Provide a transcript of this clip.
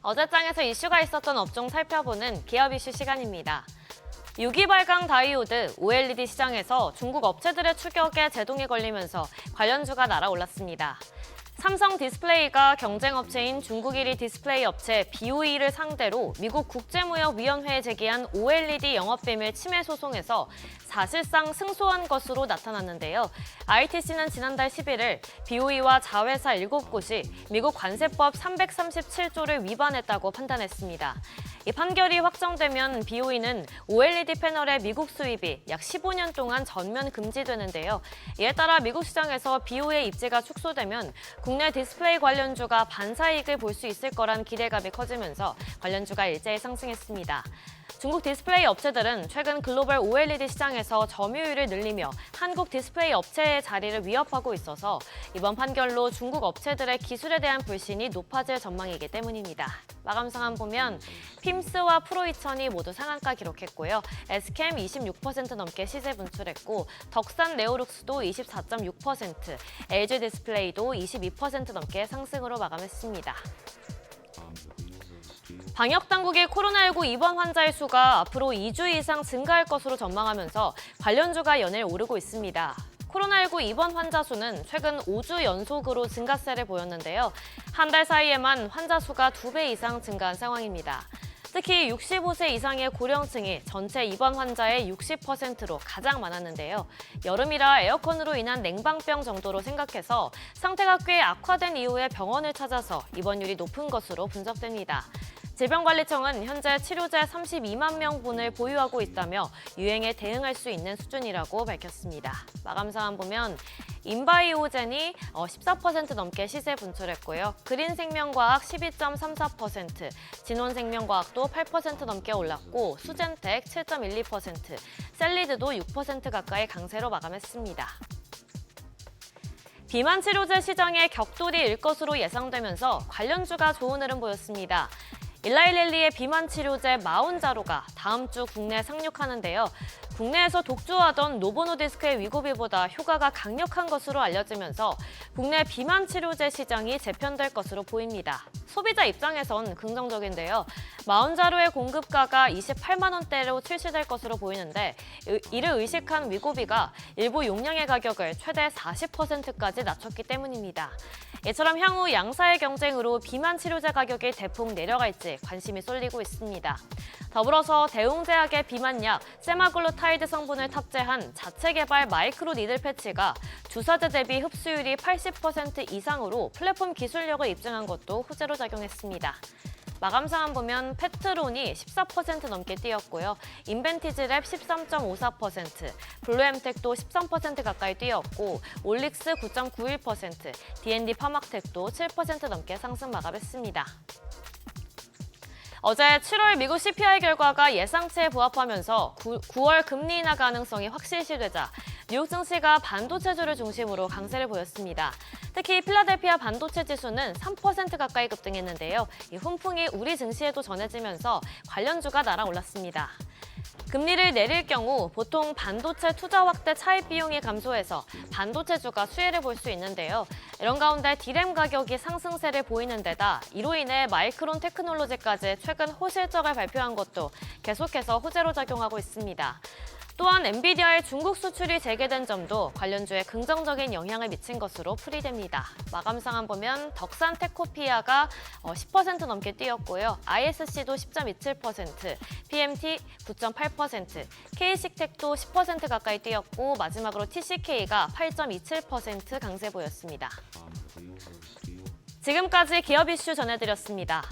어제장에서 이슈가 있었던 업종 살펴보는 기업 이슈 시간입니다. 유기발광 다이오드 OLED 시장에서 중국 업체들의 추격에 제동이 걸리면서 관련주가 날아올랐습니다. 삼성 디스플레이가 경쟁업체인 중국 1위 디스플레이 업체 BOE를 상대로 미국 국제무역위원회에 제기한 OLED 영업비밀 침해 소송에서 사실상 승소한 것으로 나타났는데요. ITC는 지난달 11일 BOE와 자회사 7곳이 미국 관세법 337조를 위반했다고 판단했습니다. 이 판결이 확정되면 BOE는 OLED 패널의 미국 수입이 약 15년 동안 전면 금지되는데요. 이에 따라 미국 시장에서 BOE의 입지가 축소되면 국내 디스플레이 관련주가 반사이익을 볼 수 있을 거란 기대감이 커지면서 관련주가 일제히 상승했습니다. 중국 디스플레이 업체들은 최근 글로벌 OLED 시장에서 점유율을 늘리며 한국 디스플레이 업체의 자리를 위협하고 있어서 이번 판결로 중국 업체들의 기술에 대한 불신이 높아질 전망이기 때문입니다. 마감 상황 보면 핌스와 프로2000이 모두 상한가 기록했고요. SKM 26% 넘게 시세 분출했고 덕산 네오룩스도 24.6%, LG 디스플레이도 22% 넘게 상승으로 마감했습니다. 방역당국이 코로나19 입원 환자의 수가 앞으로 2주 이상 증가할 것으로 전망하면서 관련주가 연일 오르고 있습니다. 코로나19 입원 환자 수는 최근 5주 연속으로 증가세를 보였는데요. 한 달 사이에만 환자 수가 2배 이상 증가한 상황입니다. 특히 65세 이상의 고령층이 전체 입원 환자의 60%로 가장 많았는데요. 여름이라 에어컨으로 인한 냉방병 정도로 생각해서 상태가 꽤 악화된 이후에 병원을 찾아서 입원율이 높은 것으로 분석됩니다. 질병관리청은 현재 치료제 32만 명분을 보유하고 있다며 유행에 대응할 수 있는 수준이라고 밝혔습니다. 마감 상황 보면 인바이오젠이 14% 넘게 시세 분출했고요. 그린생명과학 12.34%, 진원생명과학도 8% 넘게 올랐고 수젠텍 7.12%, 셀리드도 6% 가까이 강세로 마감했습니다. 비만 치료제 시장에 격돌이 일 것으로 예상되면서 관련주가 좋은 흐름 보였습니다. 일라이릴리의 비만 치료제 마운자로가 다음 주 국내에 상륙하는데요. 국내에서 독주하던 노보노디스크의 위고비보다 효과가 강력한 것으로 알려지면서 국내 비만 치료제 시장이 재편될 것으로 보입니다. 소비자 입장에선 긍정적인데요. 마운자로의 공급가가 28만 원대로 출시될 것으로 보이는데 이를 의식한 위고비가 일부 용량의 가격을 최대 40%까지 낮췄기 때문입니다. 이처럼 향후 양사의 경쟁으로 비만 치료제 가격이 대폭 내려갈지 관심이 쏠리고 있습니다. 더불어서 대웅제약의 비만약 세마글루타이드 성분을 탑재한 자체 개발 마이크로 니들 패치가 주사제 대비 흡수율이 80% 이상으로 플랫폼 기술력을 입증한 것도 호재로 작용했습니다. 마감 상황 보면 페트론이 14% 넘게 뛰었고요. 인벤티지랩 13.54%, 블루엠텍도 13% 가까이 뛰었고 올릭스 9.91%, D&D 파막텍도 7% 넘게 상승 마감했습니다. 어제 7월 미국 CPI 결과가 예상치에 부합하면서 9월 금리 인하 가능성이 확실시되자 뉴욕 증시가 반도체주를 중심으로 강세를 보였습니다. 특히 필라델피아 반도체 지수는 3% 가까이 급등했는데요. 이 훈풍이 우리 증시에도 전해지면서 관련주가 날아올랐습니다. 금리를 내릴 경우 보통 반도체 투자 확대 차입 비용이 감소해서 반도체주가 수혜를 볼 수 있는데요. 이런 가운데 D램 가격이 상승세를 보이는 데다 이로 인해 마이크론 테크놀로지까지 최근 호실적을 발표한 것도 계속해서 호재로 작용하고 있습니다. 또한 엔비디아의 중국 수출이 재개된 점도 관련주에 긍정적인 영향을 미친 것으로 풀이됩니다. 마감 상황 보면 덕산 테코피아가 10% 넘게 뛰었고요. ISC도 10.27%, PMT 9.8%, K식텍도 10% 가까이 뛰었고 마지막으로 TCK가 8.27% 강세 보였습니다. 지금까지 기업 이슈 전해드렸습니다.